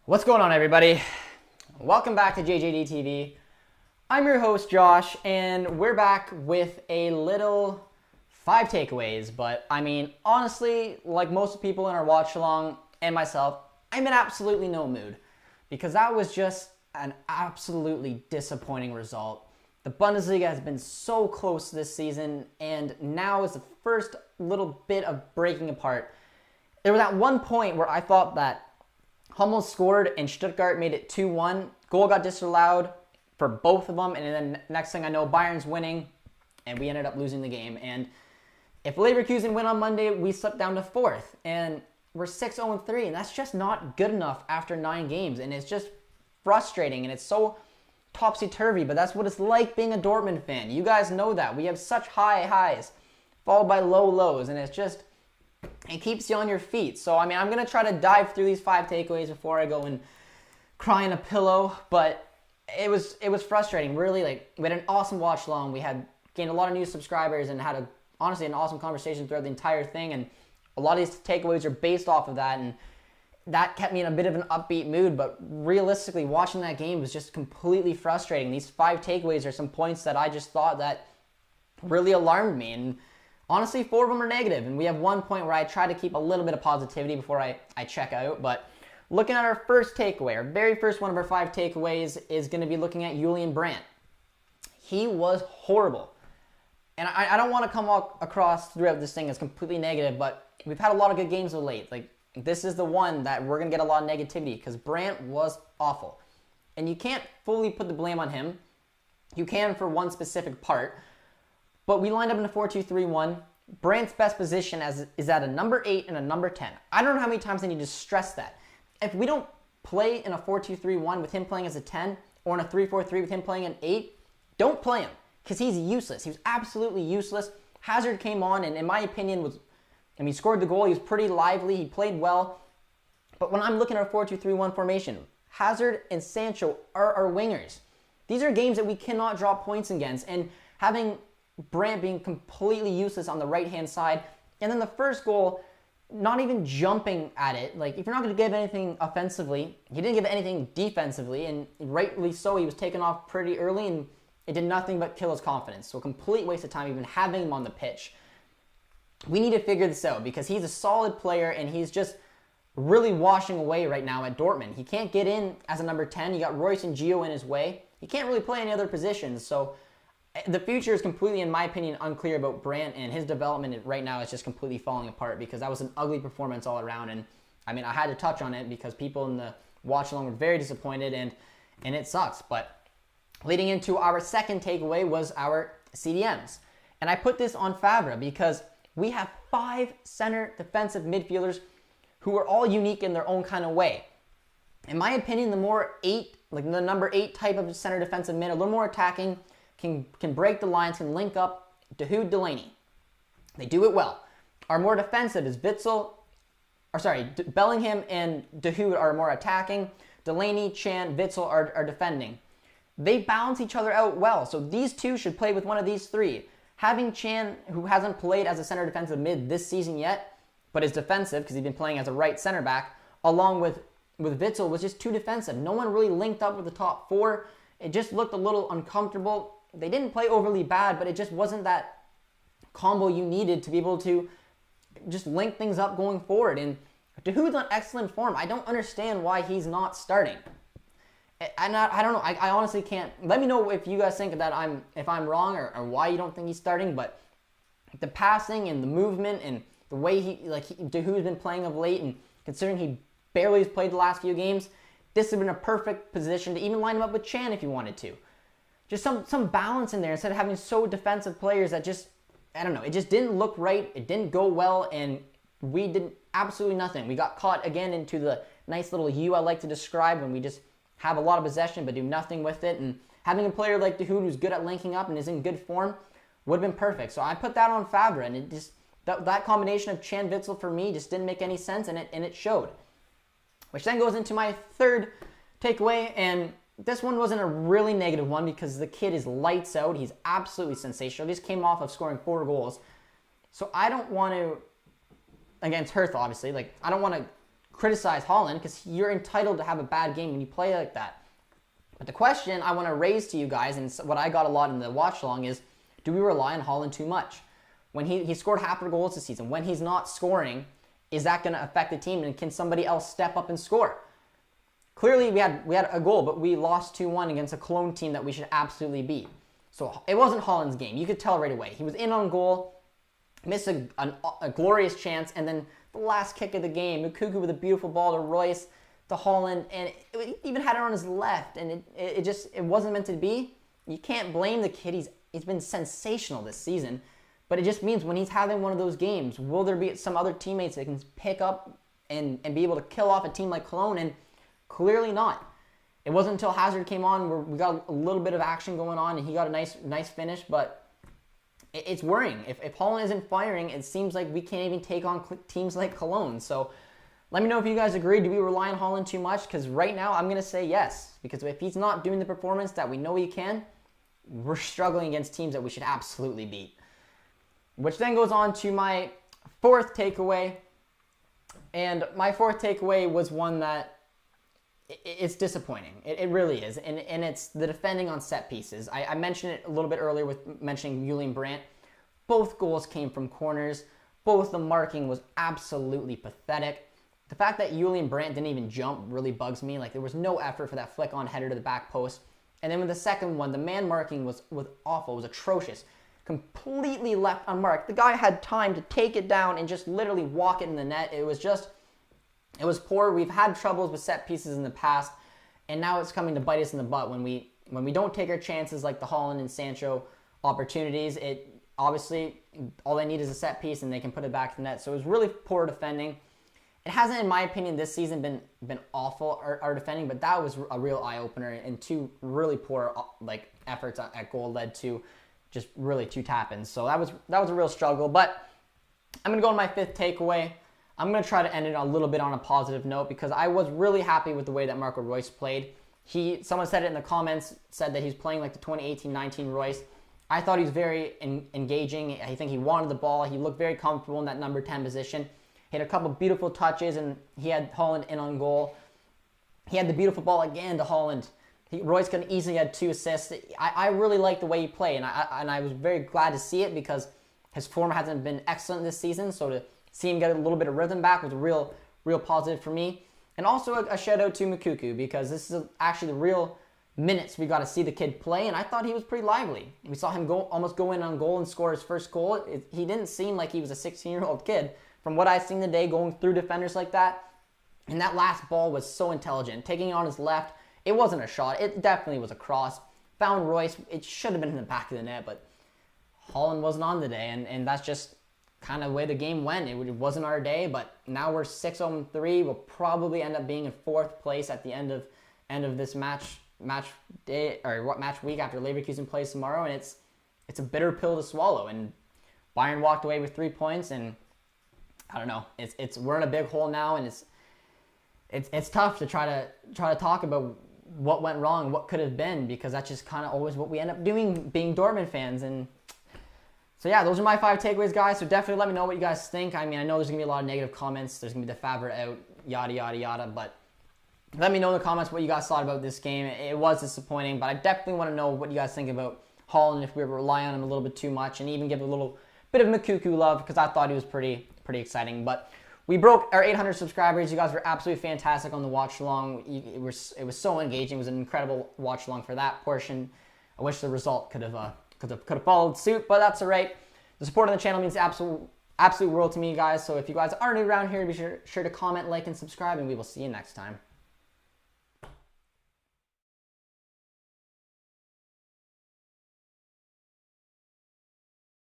What's going on, everybody? Welcome back to JJD TV. I'm your host, Josh, and we're back with a little 5 takeaways. But I mean, honestly, like most people in our watch along and myself, I'm in absolutely no mood because that was just an absolutely disappointing result. The Bundesliga has been so close this season, and now is the first little bit of breaking apart. There was at one point where I thought that Hummels scored and Stuttgart made it 2-1. Goal got disallowed for both of them, and then next thing I know, Bayern's winning, and we ended up losing the game. And if Leverkusen win on Monday, we slip down to 4th, and we're 6-0-3, and that's just not good enough after 9 games, and it's just frustrating, and it's so topsy-turvy, but that's what it's like being a Dortmund fan. You guys know that. We have such high highs, followed by low lows, and it's just, it keeps you on your feet. So, I mean, I'm going to try to dive through these 5 takeaways before I go and cry in a pillow, but it was frustrating. Really, like, we had an awesome watch along. We had gained a lot of new subscribers and had honestly an awesome conversation throughout the entire thing, and a lot of these takeaways are based off of that, and that kept me in a bit of an upbeat mood. But realistically, watching that game was just completely frustrating. These 5 takeaways are some points that I just thought that really alarmed me, and honestly, 4 of them are negative, and we have 1 point where I try to keep a little bit of positivity before I check out. But looking at our first takeaway, our very first one of our 5 takeaways is going to be looking at Julian Brandt. He was horrible. And I don't want to come across throughout this thing as completely negative, but we've had a lot of good games of late. Like, this is the one that we're going to get a lot of negativity because Brandt was awful. And you can't fully put the blame on him. You can for one specific part. But we lined up in a 4-2-3-1. Brandt's best position is at a number 8 and a number 10. I don't know how many times I need to stress that. If we don't play in a 4-2-3-1 with him playing as a 10 or in a 3-4-3 with him playing an 8, don't play him because he's useless. He was absolutely useless. Hazard came on and in my opinion he scored the goal. He was pretty lively. He played well. But when I'm looking at a 4-2-3-1 formation, Hazard and Sancho are our wingers. These are games that we cannot drop points against. And having Brandt being completely useless on the right-hand side, and then the first goal, not even jumping at it. Like, if you're not going to give anything offensively, he didn't give anything defensively, and rightly so. He was taken off pretty early, and it did nothing but kill his confidence. So a complete waste of time even having him on the pitch. We need to figure this out because he's a solid player, and he's just really washing away right now at Dortmund. He can't get in as a number 10. You got Reus and Gio in his way. He can't really play any other positions, so the future is completely, in my opinion, unclear about Brandt, and his development right now is just completely falling apart because that was an ugly performance all around. And I mean, I had to touch on it because people in the watch along were very disappointed, and it sucks. But leading into our second takeaway was our CDMs. And I put this on Favre because we have 5 center defensive midfielders who are all unique in their own kind of way. In my opinion, the more 8, like the number 8 type of center defensive mid, a little more attacking, can break the lines, can link up Dahoud, Delaney. They do it well. Our more defensive is Bellingham and Dahoud are more attacking. Delaney, Chan, Witsel are defending. They balance each other out well, so these 2 should play with one of these 3. Having Chan, who hasn't played as a center defensive mid this season yet, but is defensive because he's been playing as a right center back, along with Witsel, was just too defensive. No one really linked up with the top 4. It just looked a little uncomfortable. They didn't play overly bad, but it just wasn't that combo you needed to be able to just link things up going forward. And Dahoud's on excellent form. I don't understand why he's not starting. I don't know. I honestly can't. Let me know if you guys think that if I'm wrong or why you don't think he's starting. But the passing and the movement and the way Dahoud's been playing of late, and considering he barely has played the last few games, this would have been a perfect position to even line him up with Chan if you wanted to. Just some balance in there instead of having so defensive players that just, I don't know, it just didn't look right. It didn't go well, and we did absolutely nothing. We got caught again into the nice little U I like to describe when we just have a lot of possession but do nothing with it. And having a player like Dahoud who's good at linking up and is in good form would have been perfect. So I put that on Favre, and it just that combination of Chan Witsel for me just didn't make any sense, and it showed. Which then goes into my third takeaway, and this one wasn't a really negative one because the kid is lights out. He's absolutely sensational. He just came off of scoring 4 goals. So I don't want to, against Hertha obviously, I don't want to criticize Håland because you're entitled to have a bad game when you play like that. But the question I want to raise to you guys, and what I got a lot in the watch along, is do we rely on Håland too much? When he scored half our goals this season, when he's not scoring, is that going to affect the team, and can somebody else step up and score? Clearly, we had a goal, but we lost 2-1 against a Cologne team that we should absolutely beat. So it wasn't Håland's game. You could tell right away. He was in on goal, missed a glorious chance, and then the last kick of the game, Moukoko with a beautiful ball to Reus, to Håland, and it even had it on his left, and it wasn't meant to be. You can't blame the kid. He's been sensational this season, but it just means when he's having one of those games, will there be some other teammates that can pick up and be able to kill off a team like Cologne? And clearly not. It wasn't until Hazard came on where we got a little bit of action going on, and he got a nice finish, but it's worrying. If Håland isn't firing, it seems like we can't even take on teams like Cologne. So let me know if you guys agree. Do we rely on Håland too much? Because right now, I'm going to say yes. Because if he's not doing the performance that we know he can, we're struggling against teams that we should absolutely beat. Which then goes on to my fourth takeaway. And my fourth takeaway was one that it's disappointing. It really is. And it's the defending on set pieces. I mentioned it a little bit earlier with mentioning Julian Brandt. Both goals came from corners. Both the marking was absolutely pathetic. The fact that Julian Brandt didn't even jump really bugs me. Like, there was no effort for that flick on header to the back post. And then with the second one, the man marking was awful. It was atrocious. Completely left unmarked. The guy had time to take it down and just literally walk it in the net. It was poor. We've had troubles with set pieces in the past, and now it's coming to bite us in the butt when we don't take our chances like the Håland and Sancho opportunities. It obviously, all they need is a set piece and they can put it back to the net. So it was really poor defending. It hasn't, in my opinion, this season been awful, our defending, but that was a real eye-opener, and two really poor efforts at goal led to just really two tap-ins. So that was a real struggle. But I'm going to go on my fifth takeaway. I'm going to try to end it a little bit on a positive note because I was really happy with the way that Marco Reus played. Someone said it in the comments, said that he's playing like the 2018-19 Reus. I thought he was very engaging. I think he wanted the ball. He looked very comfortable in that number 10 position. He had a couple beautiful touches, and he had Håland in on goal. He had the beautiful ball again to Håland. Reus could easily had 2 assists. I really like the way he played, and I was very glad to see it because his form hasn't been excellent this season. So to see him get a little bit of rhythm back was a real positive for me. And also a shout out to Moukoko because this is actually the real minutes we got to see the kid play, and I thought he was pretty lively. We saw him almost go in on goal and score his first goal. He didn't seem like he was a 16-year-old kid. From what I've seen today, going through defenders like that, and that last ball was so intelligent. Taking it on his left, it wasn't a shot. It definitely was a cross. Found Reus. It should have been in the back of the net, but Håland wasn't on today, and that's just kind of the way the game went. It wasn't our day, but now we're 6-3. We'll probably end up being in 4th place at the end of this match day or match week after Leverkusen plays tomorrow, and it's a bitter pill to swallow. And Bayern walked away with 3 points, and I don't know. We're in a big hole now, and it's tough to try to talk about what went wrong, what could have been, because that's just kind of always what we end up doing, being Dortmund fans. And so yeah, those are my 5 takeaways, guys. So definitely let me know what you guys think. I mean, I know there's gonna be a lot of negative comments. There's gonna be the Favre out, yada yada yada. But let me know in the comments what you guys thought about this game. It was disappointing, but I definitely want to know what you guys think about Håland, if we rely on him a little bit too much, and even give a little bit of Moukoko love because I thought he was pretty exciting. But we broke our 800 subscribers. You guys were absolutely fantastic on the watch along. It was so engaging. It was an incredible watch along for that portion. I wish the result could have followed suit, but that's all right. The support on the channel means the absolute world to me, guys. So if you guys are new around here, be sure to comment, like, and subscribe, and we will see you next time.